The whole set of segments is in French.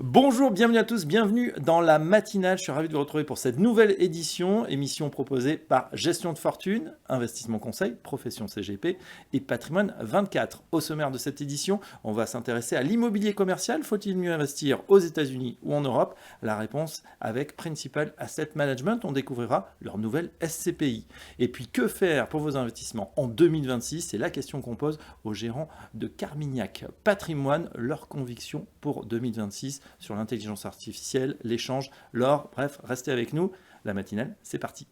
Bonjour, bienvenue à tous, bienvenue dans la matinale. Je suis ravi de vous retrouver pour cette nouvelle émission proposée par Gestion de Fortune, Investissement Conseil, Profession CGP et Patrimoine 24. Au sommaire de cette édition, on va s'intéresser à l'immobilier commercial. Faut-il mieux investir aux États-Unis ou en Europe? La réponse avec Principal Asset Management. On découvrira leur nouvelle SCPI. Et puis, que faire pour vos investissements en 2026? C'est la question qu'on pose aux gérants de Carmignac Patrimoine, leurs convictions pour 2026 sur l'intelligence artificielle, l'échange, l'or. Bref, restez avec nous. La matinale, c'est parti.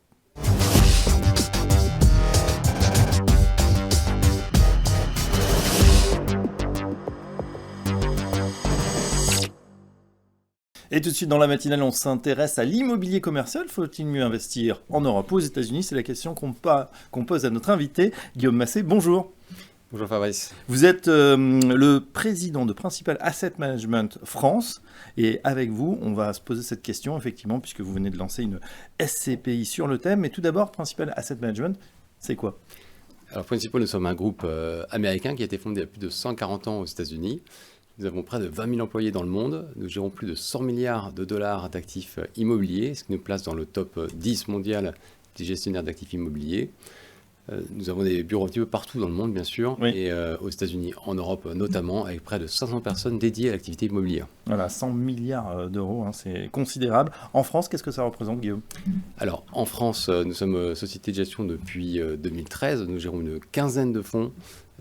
Et tout de suite dans la matinale, on s'intéresse à l'immobilier commercial. Faut-il mieux investir en Europe ou aux États-Unis? C'est la question qu'on pose à notre invité, Guillaume Massé. Bonjour. Bonjour Fabrice. Vous êtes le président de Principal Asset Management France et avec vous, on va se poser cette question effectivement puisque vous venez de lancer une SCPI sur le thème. Mais tout d'abord, Principal Asset Management, c'est quoi? Alors Principal, nous sommes un groupe américain qui a été fondé il y a plus de 140 ans aux États-Unis. Nous avons près de 20 000 employés dans le monde. Nous gérons plus de 100 milliards de dollars d'actifs immobiliers, ce qui nous place dans le top 10 mondial des gestionnaires d'actifs immobiliers. Nous avons des bureaux un petit peu partout dans le monde, bien sûr, Oui. et aux États-Unis, en Europe notamment, avec près de 500 personnes dédiées à l'activité immobilière. Voilà, 100 milliards d'euros, c'est considérable. En France, qu'est-ce que ça représente, Guillaume? Alors, en France, nous sommes société de gestion depuis 2013. Nous gérons une quinzaine de fonds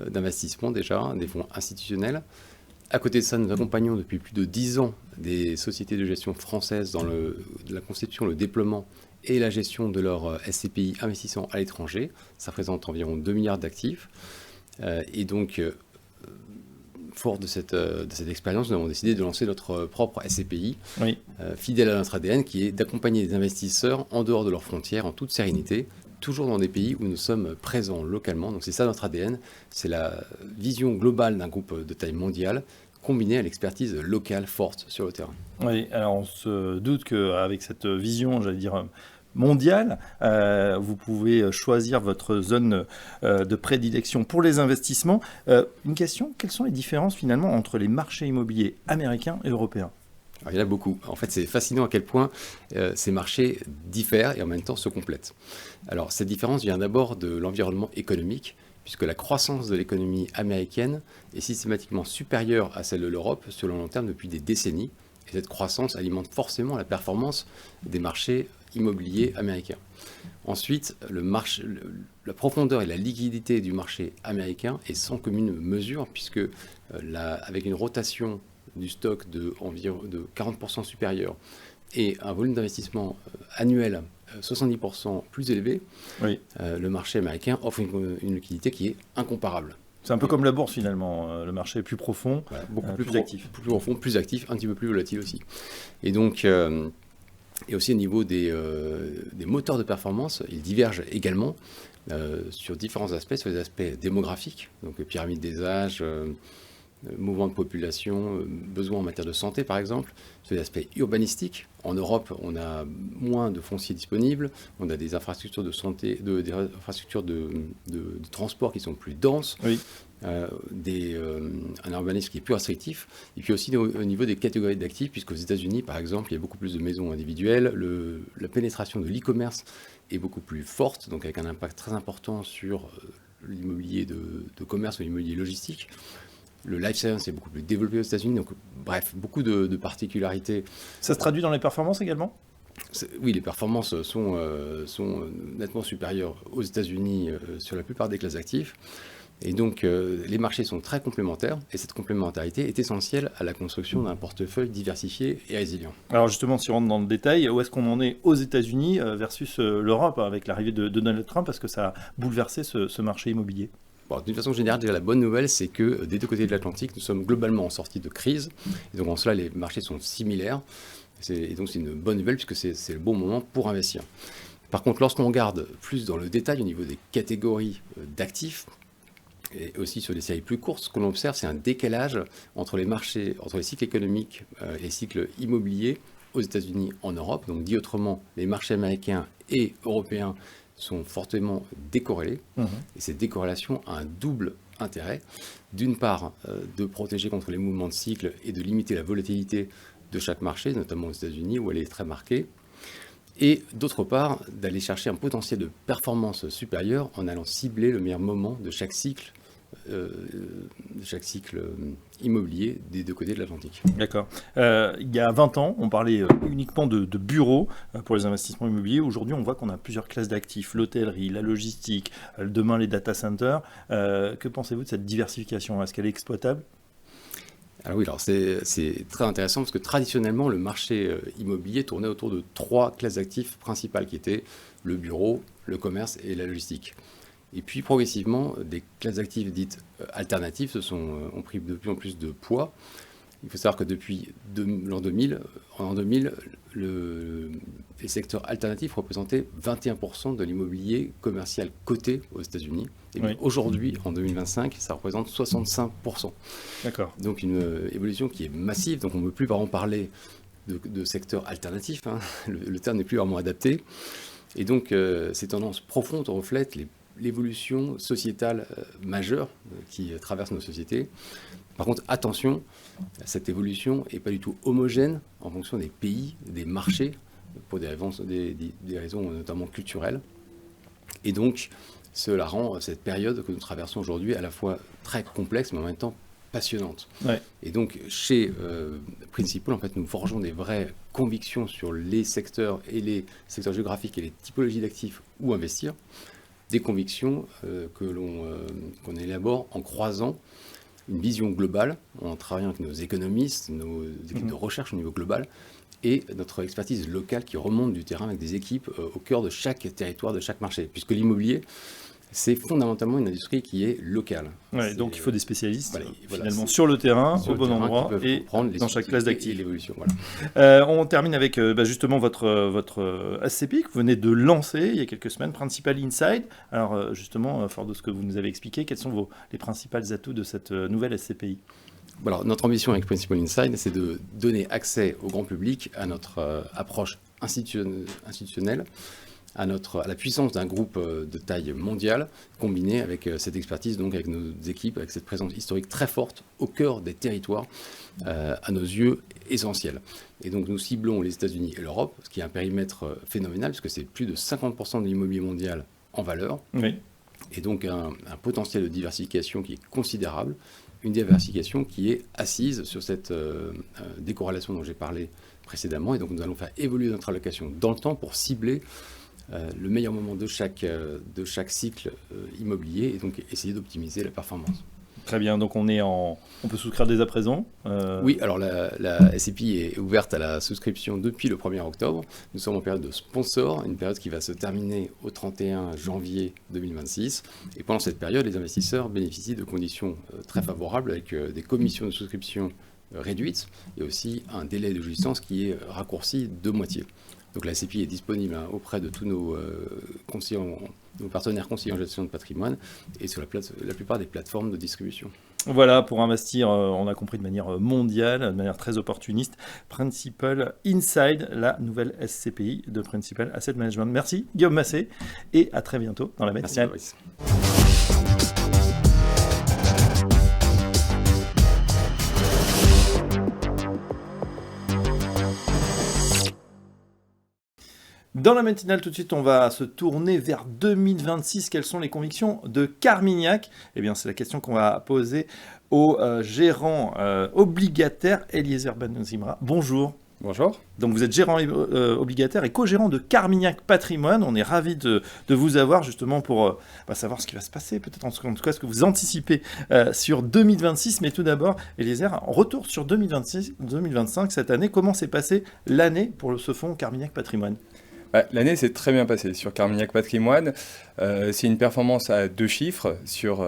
d'investissement déjà, des fonds institutionnels. À côté de ça, nous accompagnons depuis plus de 10 ans des sociétés de gestion françaises dans la conception, le déploiement et la gestion de leur SCPI investissant à l'étranger. Ça représente environ 2 milliards d'actifs. Et donc, fort de cette expérience, nous avons décidé de lancer notre propre SCPI, Oui. Fidèle à notre ADN, qui est d'accompagner des investisseurs en dehors de leurs frontières, en toute sérénité, toujours dans des pays où nous sommes présents localement. Donc c'est ça notre ADN, c'est la vision globale d'un groupe de taille mondiale, combinée à l'expertise locale forte sur le terrain. Oui, alors on se doute qu'avec cette vision, j'allais dire, mondiale, vous pouvez choisir votre zone de prédilection pour les investissements. Une question, quelles sont les différences finalement entre les marchés immobiliers américains et européens? Alors, il y en a beaucoup. En fait, c'est fascinant à quel point ces marchés diffèrent et en même temps se complètent. Alors, cette différence vient d'abord de l'environnement économique, puisque la croissance de l'économie américaine est systématiquement supérieure à celle de l'Europe sur le long terme depuis des décennies. Et cette croissance alimente forcément la performance des marchés immobiliers américains. Ensuite, la profondeur et la liquidité du marché américain est sans commune mesure, puisque avec une rotation du stock de 40% supérieur et un volume d'investissement annuel 70% plus élevé, Oui. Le marché américain offre une liquidité qui est incomparable. C'est un peu comme la bourse finalement, le marché est plus profond, Voilà, beaucoup plus actif. Plus profond, plus actif, un petit peu plus volatile aussi. Et donc, et aussi au niveau des moteurs de performance, ils divergent également sur différents aspects, sur les aspects démographiques, donc pyramide des âges, mouvement de population, besoins en matière de santé par exemple, sur les aspects urbanistiques. En Europe, on a moins de fonciers disponibles, on a des infrastructures de santé, des infrastructures de transport qui sont plus denses, Oui. un urbanisme qui est plus restrictif, et puis aussi au niveau des catégories d'actifs, puisqu'aux États-Unis par exemple, il y a beaucoup plus de maisons individuelles, la pénétration de l'e-commerce est beaucoup plus forte, donc avec un impact très important sur l'immobilier de commerce ou l'immobilier logistique. Le life science est beaucoup plus développé aux États-Unis, donc bref, beaucoup de particularités. Ça se traduit dans les performances également? Oui, les performances sont nettement supérieures aux États-Unis sur la plupart des classes d'actifs. Et donc, les marchés sont très complémentaires, et cette complémentarité est essentielle à la construction d'un portefeuille diversifié et résilient. Alors justement, si on rentre dans le détail, où est-ce qu'on en est aux États-Unis versus l'Europe avec l'arrivée de Donald Trump? Parce que ça a bouleversé ce marché immobilier. Bon, d'une façon générale, déjà, la bonne nouvelle, c'est que des deux côtés de l'Atlantique, nous sommes globalement en sortie de crise. Et donc, en cela, les marchés sont similaires. Et donc, c'est une bonne nouvelle puisque c'est le bon moment pour investir. Par contre, lorsqu'on regarde plus dans le détail au niveau des catégories d'actifs, et aussi sur des séries plus courtes, ce que l'on observe, c'est un décalage entre les marchés, entre les cycles économiques et les cycles immobiliers aux États-Unis, en Europe. Donc, dit autrement, les marchés américains et européens sont fortement décorrélés. Et cette décorrélation a un double intérêt. D'une part, de protéger contre les mouvements de cycle et de limiter la volatilité de chaque marché, notamment aux États-Unis, où elle est très marquée. Et d'autre part, d'aller chercher un potentiel de performance supérieur en allant cibler le meilleur moment de chaque cycle immobilier des deux côtés de l'Atlantique. D'accord. Il y a 20 ans, on parlait uniquement de bureaux pour les investissements immobiliers. Aujourd'hui, on voit qu'on a plusieurs classes d'actifs, l'hôtellerie, la logistique, demain les data centers. Que pensez-vous de cette diversification? Est-ce qu'elle est exploitable? Alors oui, alors c'est très intéressant parce que traditionnellement, le marché immobilier tournait autour de 3 classes d'actifs principales qui étaient le bureau, le commerce et la logistique. Et puis progressivement, des classes d'actifs dites alternatives ont pris de plus en plus de poids. Il faut savoir que depuis l'an 2000, les secteurs alternatifs représentaient 21% de l'immobilier commercial coté aux États-Unis. Et Oui. aujourd'hui, en 2025, ça représente 65%. D'accord. Donc une évolution qui est massive. Donc on ne peut plus vraiment parler de secteur alternatif. Hein. Le terme n'est plus vraiment adapté. Et donc ces tendances profondes reflètent l'évolution sociétale majeure qui traverse nos sociétés. Par contre, attention, cette évolution n'est pas du tout homogène en fonction des pays, des marchés, pour des raisons notamment culturelles. Et donc, cela rend cette période que nous traversons aujourd'hui à la fois très complexe, mais en même temps passionnante. Ouais. Et donc, chez Principal, en fait, nous forgeons des vraies convictions sur les secteurs et les secteurs géographiques et les typologies d'actifs où investir. Des convictions qu'on élabore en croisant une vision globale, en travaillant avec nos économistes, nos équipes de recherche au niveau global, et notre expertise locale qui remonte du terrain avec des équipes au cœur de chaque territoire, de chaque marché. Puisque l'immobilier, c'est fondamentalement une industrie qui est locale. Ouais, donc il faut des spécialistes finalement c'est sur le terrain, sur au le bon terrain, endroit qui peuvent et comprendre les dans chaque classe spécificités et d'actifs. l'évolution. Voilà. On termine avec justement votre SCPI que vous venez de lancer il y a quelques semaines, Principal Inside. Alors justement, fort de ce que vous nous avez expliqué, quels sont les principaux atouts de cette nouvelle SCPI? Alors, notre ambition avec Principal Inside, c'est de donner accès au grand public à notre approche institutionnelle, à la puissance d'un groupe de taille mondiale, combiné avec cette expertise, donc avec nos équipes, avec cette présence historique très forte au cœur des territoires, à nos yeux essentiels. Et donc nous ciblons les États-Unis et l'Europe, ce qui est un périmètre phénoménal, puisque c'est plus de 50% de l'immobilier mondial en valeur, Oui. et donc un potentiel de diversification qui est considérable, une diversification qui est assise sur cette décorrélation dont j'ai parlé précédemment, et donc nous allons faire évoluer notre allocation dans le temps pour cibler le meilleur moment de chaque cycle immobilier et donc essayer d'optimiser la performance. Très bien, donc on peut souscrire dès à présent. Oui, alors la SCPI est ouverte à la souscription depuis le 1er octobre. Nous sommes en période de sponsor, une période qui va se terminer au 31 janvier 2026. Et pendant cette période, les investisseurs bénéficient de conditions très favorables avec des commissions de souscription réduites et aussi un délai de jouissance qui est raccourci de moitié. Donc la SCPI est disponible auprès de tous nos partenaires conseillers en gestion de patrimoine et sur la plupart des plateformes de distribution. Voilà, pour investir, on a compris de manière mondiale, de manière très opportuniste, Principal Inside, la nouvelle SCPI de Principal Asset Management. Merci Guillaume Massé et à très bientôt dans la matinale. Merci Boris. Dans la matinale, tout de suite, on va se tourner vers 2026. Quelles sont les convictions de Carmignac? Eh bien, c'est la question qu'on va poser au gérant obligataire Eliezer Benozimra. Bonjour. Bonjour. Donc, vous êtes gérant obligataire et co-gérant de Carmignac Patrimoine. On est ravis de vous avoir justement pour savoir ce qui va se passer, peut-être en tout cas ce que vous anticipez sur 2026. Mais tout d'abord, Eliezer, retour sur 2025 cette année. Comment s'est passée l'année pour ce fonds Carmignac Patrimoine? L'année s'est très bien passée sur Carmignac Patrimoine. C'est une performance à 2 chiffres sur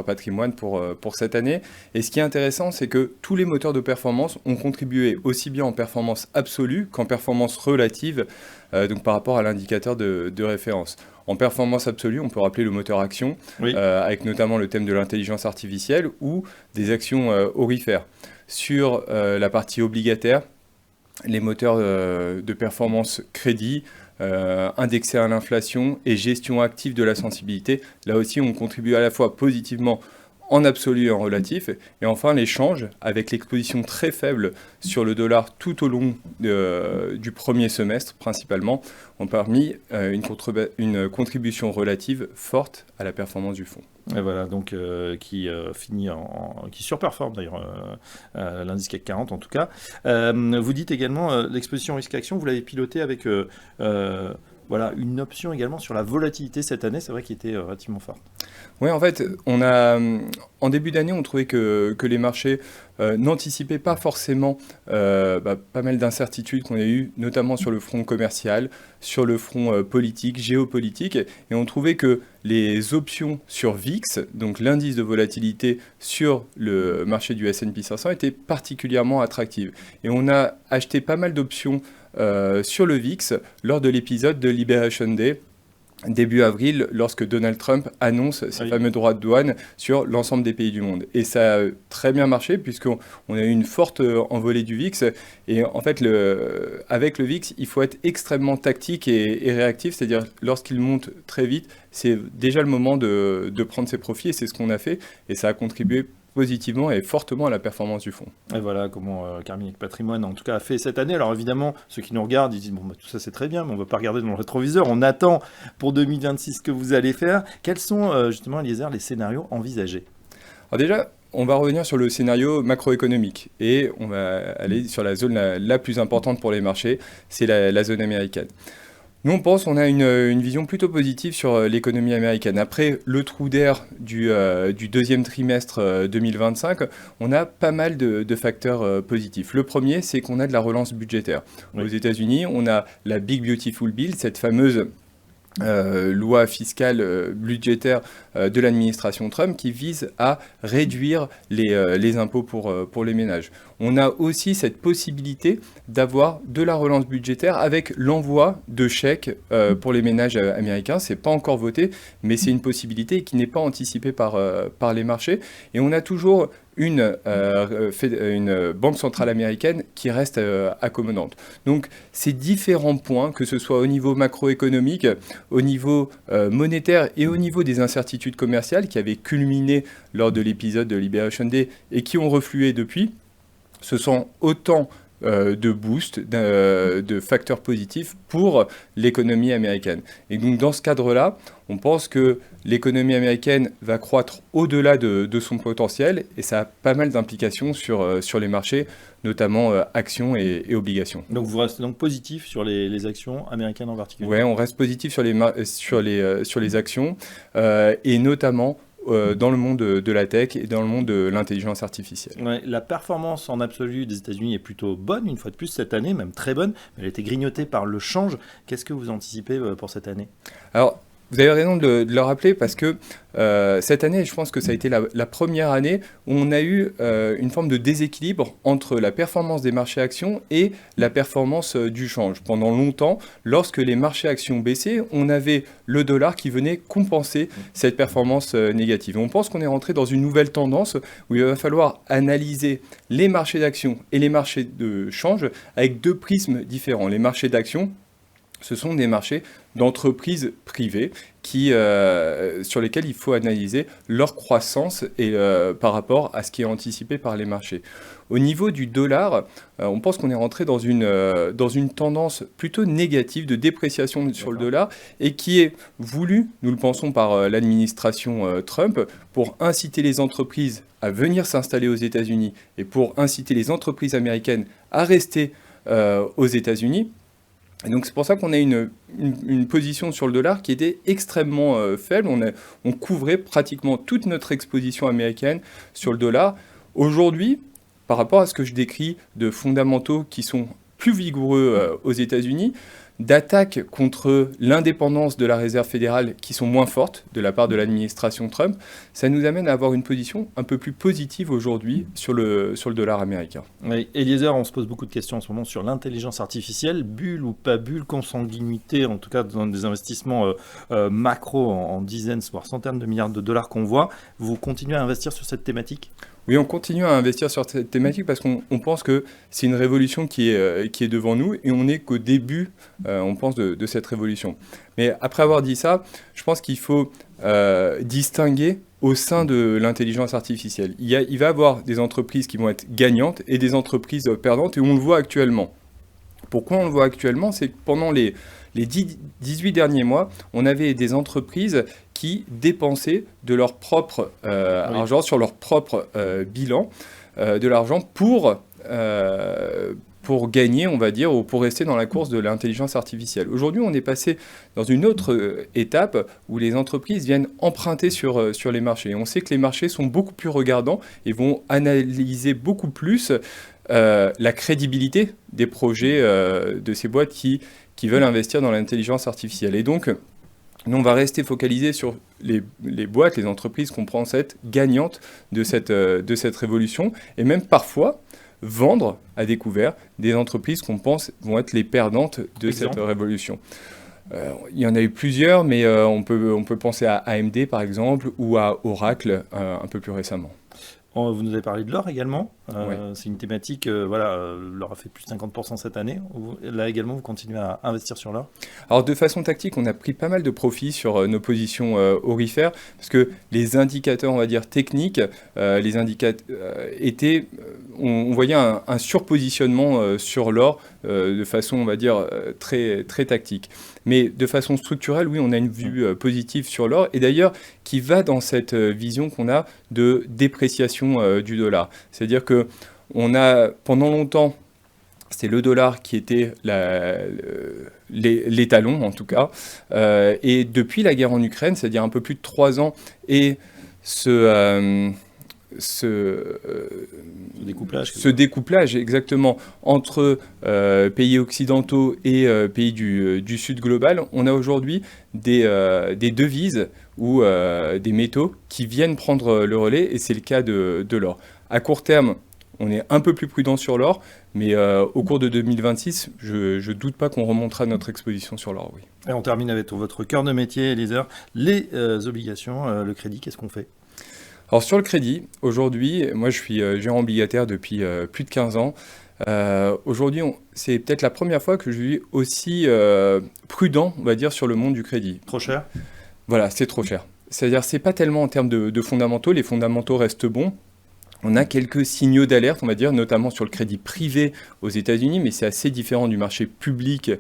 Patrimoine pour cette année. Et ce qui est intéressant, c'est que tous les moteurs de performance ont contribué aussi bien en performance absolue qu'en performance relative, donc par rapport à l'indicateur de référence. En performance absolue, on peut rappeler le moteur action, Oui. avec notamment le thème de l'intelligence artificielle ou des actions aurifères. Sur la partie obligataire, les moteurs de performance crédit, indexés à l'inflation et gestion active de la sensibilité, là aussi on contribue à la fois positivement en absolu et en relatif. Et enfin, les changes, avec l'exposition très faible sur le dollar tout au long du premier semestre principalement, ont permis une contribution relative forte à la performance du fonds. Et voilà, donc qui qui surperforme d'ailleurs l'indice CAC 40 en tout cas. Vous dites également l'exposition risque-action, vous l'avez piloté avec voilà, une option également sur la volatilité cette année, c'est vrai qu'il était relativement fort. Oui, en fait, en début d'année, on trouvait que les marchés n'anticipaient pas forcément pas mal d'incertitudes qu'on a eues, notamment sur le front commercial, sur le front politique, géopolitique, et on trouvait que les options sur VIX, donc l'indice de volatilité sur le marché du S&P 500, étaient particulièrement attractives. Et on a acheté pas mal d'options sur le VIX lors de l'épisode de Liberation Day, début avril, lorsque Donald Trump annonce ses fameux droits de douane sur l'ensemble des pays du monde. Et ça a très bien marché, puisqu'on a eu une forte envolée du VIX. Et en fait, avec le VIX, il faut être extrêmement tactique et réactif, c'est-à-dire lorsqu'il monte très vite, c'est déjà le moment de prendre ses profits, et c'est ce qu'on a fait, et ça a contribué positivement et fortement à la performance du fonds. Et voilà comment Carmignac Patrimoine en tout cas a fait cette année. Alors évidemment, ceux qui nous regardent, ils disent bon, tout ça c'est très bien, mais on ne va pas regarder dans le rétroviseur, on attend pour 2026 ce que vous allez faire. Quels sont justement, Eliezer, les scénarios envisagés? Alors déjà, on va revenir sur le scénario macroéconomique et on va aller sur la zone la plus importante pour les marchés, c'est la zone américaine. Nous, on pense qu'on a une vision plutôt positive sur l'économie américaine. Après le trou d'air du deuxième trimestre 2025, on a pas mal de facteurs positifs. Le premier, c'est qu'on a de la relance budgétaire. Oui. Aux États-Unis, on a la Big Beautiful Bill, cette fameuse loi fiscale budgétaire de l'administration Trump qui vise à réduire les impôts pour les ménages. On a aussi cette possibilité d'avoir de la relance budgétaire avec l'envoi de chèques pour les ménages américains. C'est pas encore voté, mais c'est une possibilité qui n'est pas anticipée par les marchés. Et on a toujours une banque centrale américaine qui reste accommodante. Donc ces différents points, que ce soit au niveau macroéconomique, au niveau monétaire et au niveau des incertitudes commerciales qui avaient culminé lors de l'épisode de Liberation Day et qui ont reflué depuis, ce sont autant de boost, de facteurs positifs pour l'économie américaine. Et donc dans ce cadre-là, on pense que l'économie américaine va croître au-delà de son potentiel et ça a pas mal d'implications sur les marchés, notamment actions et obligations. Donc vous restez donc positif sur les actions américaines en particulier? Oui, on reste positif sur les actions et notamment dans le monde de la tech et dans le monde de l'intelligence artificielle. Ouais, la performance en absolu des États-Unis est plutôt bonne, une fois de plus cette année, même très bonne, mais elle a été grignotée par le change. Qu'est-ce que vous anticipez pour cette année? Alors, vous avez raison de le rappeler parce que cette année, je pense que ça a été la première année où on a eu une forme de déséquilibre entre la performance des marchés actions et la performance du change. Pendant longtemps, lorsque les marchés actions baissaient, on avait le dollar qui venait compenser cette performance négative. On pense qu'on est rentré dans une nouvelle tendance où il va falloir analyser les marchés d'actions et les marchés de change avec deux prismes différents. Les marchés d'actions, ce sont des marchés d'entreprises privées sur lesquels il faut analyser leur croissance et, par rapport à ce qui est anticipé par les marchés. Au niveau du dollar, on pense qu'on est rentré dans une tendance plutôt négative de dépréciation sur le dollar et qui est voulue, nous le pensons, par l'administration Trump pour inciter les entreprises à venir s'installer aux États-Unis et pour inciter les entreprises américaines à rester aux États-Unis. Et donc c'est pour ça qu'on a une position sur le dollar qui était extrêmement faible. On couvrait pratiquement toute notre exposition américaine sur le dollar. Aujourd'hui, par rapport à ce que je décris de fondamentaux qui sont plus vigoureux aux États-Unis, d'attaques contre l'indépendance de la Réserve fédérale qui sont moins fortes de la part de l'administration Trump, ça nous amène à avoir une position un peu plus positive aujourd'hui sur le dollar américain. Oui, Eliezer, on se pose beaucoup de questions en ce moment sur l'intelligence artificielle, bulle ou pas bulle, consanguinité, en tout cas dans des investissements macro en dizaines, voire centaines de milliards de dollars qu'on voit. Vous continuez à investir sur cette thématique ? Oui, on continue à investir sur cette thématique parce qu'on pense que c'est une révolution qui est devant nous et on n'est qu'au début, on pense, de cette révolution. Mais après avoir dit ça, je pense qu'il faut distinguer au sein de l'intelligence artificielle. Il va y avoir des entreprises qui vont être gagnantes et des entreprises perdantes, et on le voit actuellement. Pourquoi on le voit actuellement? C'est que pendant les 18 derniers mois, on avait des entreprises qui dépensaient de leur propre argent, sur leur propre bilan, de l'argent pour gagner, on va dire, ou pour rester dans la course de l'intelligence artificielle. Aujourd'hui, on est passé dans une autre étape où les entreprises viennent emprunter sur les marchés. Et on sait que les marchés sont beaucoup plus regardants et vont analyser beaucoup plus la crédibilité des projets de ces boîtes qui veulent investir dans l'intelligence artificielle. Et donc, nous, on va rester focalisé sur les boîtes, les entreprises qu'on pense être gagnantes de cette révolution, et même parfois vendre à découvert des entreprises qu'on pense vont être les perdantes de cette révolution. Il y en a eu plusieurs, mais on peut penser à AMD par exemple, ou à Oracle un peu plus récemment. Vous nous avez parlé de l'or également. Ouais. C'est une thématique, l'or a fait plus de 50% cette année. Là également, vous continuez à investir sur l'or? Alors de façon tactique, on a pris pas mal de profits sur nos positions aurifères, parce que les indicateurs, on va dire, techniques, les indicateurs étaient... On voyait un surpositionnement sur l'or de façon, on va dire, très, très tactique. Mais de façon structurelle, oui, on a une vue positive sur l'or, et d'ailleurs qui va dans cette vision qu'on a de dépréciation du dollar. C'est-à-dire que on a, pendant longtemps, c'était le dollar qui était l'étalon, en tout cas, et depuis la guerre en Ukraine, c'est-à-dire un peu plus de 3 ans, et ce découplage exactement entre pays occidentaux et pays du sud global, on a aujourd'hui des devises ou des métaux qui viennent prendre le relais, et c'est le cas de l'or. À court terme, on est un peu plus prudent sur l'or, mais au cours de 2026, je ne doute pas qu'on remontera notre exposition sur l'or, oui. Et on termine avec votre cœur de métier, Eliezer, les obligations, le crédit, qu'est-ce qu'on fait? Alors sur le crédit, aujourd'hui, moi je suis gérant obligataire depuis plus de 15 ans. Aujourd'hui, c'est peut-être la première fois que je suis aussi prudent, on va dire, sur le monde du crédit. Trop cher? Voilà, c'est trop cher. C'est-à-dire, c'est pas tellement en termes de fondamentaux, les fondamentaux restent bons. On a quelques signaux d'alerte, on va dire, notamment sur le crédit privé aux États-Unis, mais c'est assez différent du marché public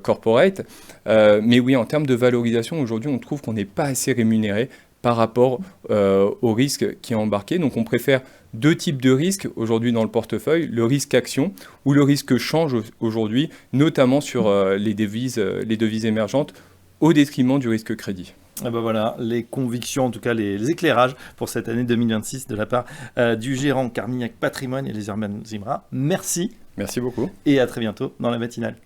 corporate. Mais oui, en termes de valorisation, aujourd'hui, on trouve qu'on n'est pas assez rémunéré par rapport au risque qui est embarqué. Donc on préfère 2 types de risques aujourd'hui dans le portefeuille, le risque action ou le risque change aujourd'hui, notamment sur les devises émergentes, au détriment du risque crédit. Ah ben voilà, les convictions, en tout cas les éclairages pour cette année 2026 de la part du gérant Carmignac Patrimoine, Eliezer Ben Zimra. Merci. Merci beaucoup. Et à très bientôt dans la matinale.